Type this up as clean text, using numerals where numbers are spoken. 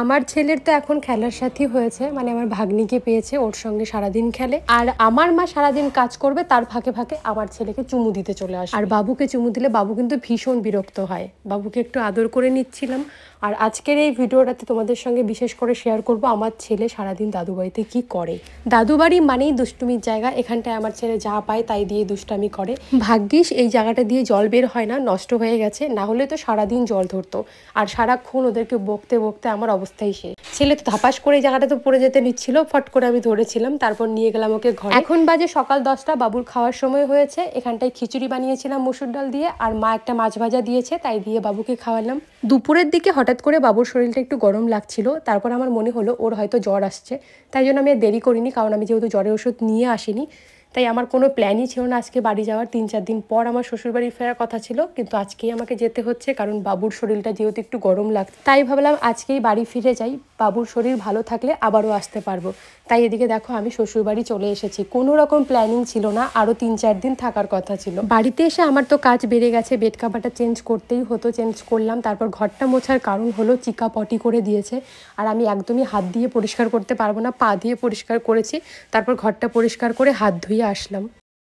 আমার ছেলের তো এখন খেলার সাথী হয়েছে, মানে আমার ভাগ্নিকে পেয়েছে, ওর সঙ্গে সারাদিন খেলে। আর আমার মা সারাদিন কাজ করবে, তার ফাঁকে ফাঁকে আমার ছেলেকে চুমু দিতে চলে আসে। আর বাবুকে চুমু দিলে বাবু কিন্তু ভীষণ বিরক্ত হয়। বাবুকে একটু আদর করে নিচ্ছিলাম। আর আজকের এই ভিডিওটাতে তোমাদের সঙ্গে বিশেষ করে শেয়ার করব আমার ছেলে সারাদিন দাদু বাড়িতে কী করে। দাদু বাড়ি মানেই দুষ্টুমির জায়গা, এখানটায় আমার ছেলে যা পায় তাই দিয়ে দুষ্টামি করে। ভাগ্যিস এই জায়গাটা দিয়ে জল বের হয় না, নষ্ট হয়ে গেছে, না হলে তো সারাদিন জল ধরতো। আর সারাক্ষণ ওদেরকে বকতে বকতে আমার অবস্থাই শেষ। ছেলে তো ধাপাস করে জায়গাটা তো পড়ে যেতে নিচ্ছিল, ফট করে আমি ধরেছিলাম, তারপর নিয়ে গেলাম ওকে ঘরে। এখন বাজে সকাল 10টা, বাবুর খাওয়ার সময় হয়েছে। এখানটায় খিচুড়ি বানিয়েছিলাম মুসুর ডাল দিয়ে, আর মা একটা মাছ ভাজা দিয়েছে, তাই দিয়ে বাবুকে খাওয়ালাম। দুপুরের দিকে হঠাৎ করে বাবুর শরীরটা একটু গরম লাগছিল, তারপর আমার মনে হলো ওর হয়তো জ্বর আসছে, তাই জন্য আমি আর দেরি করিনি, কারণ আমি যেহেতু জ্বরের ওষুধ নিয়ে আসিনি, তাই আমার কোনো প্ল্যানই ছিল না আজকে বাড়ি যাওয়ার। 3-4 দিন পর আমার শ্বশুরবাড়ি ফেরার কথা ছিল, কিন্তু আজকেই আমাকে যেতে হচ্ছে, কারণ বাবুর শরীরটা যেহেতু একটু গরম লাগছে, তাই ভাবলাম আজকেই বাড়ি ফিরে যাই। বাবুর শরীর ভালো থাকলে আবারও আসতে পারবো। তাই এদিকে দেখো আমি শ্বশুরবাড়ি চলে এসেছি। কোনো রকম প্ল্যানিং ছিল না, আরও 3-4 দিন থাকার কথা ছিল। বাড়িতে এসে আমার তো কাজ বেড়ে গেছে, বেড কাভারটা চেঞ্জ করতেই হতো, চেঞ্জ করলাম। তারপর ঘরটা মোছার কারণ হলো চিকা পটি করে দিয়েছে, আর আমি একদমই হাত দিয়ে পরিষ্কার করতে পারবো না, পা দিয়ে পরিষ্কার করেছি। তারপর ঘরটা পরিষ্কার করে হাত ধুয়ে আসলাম।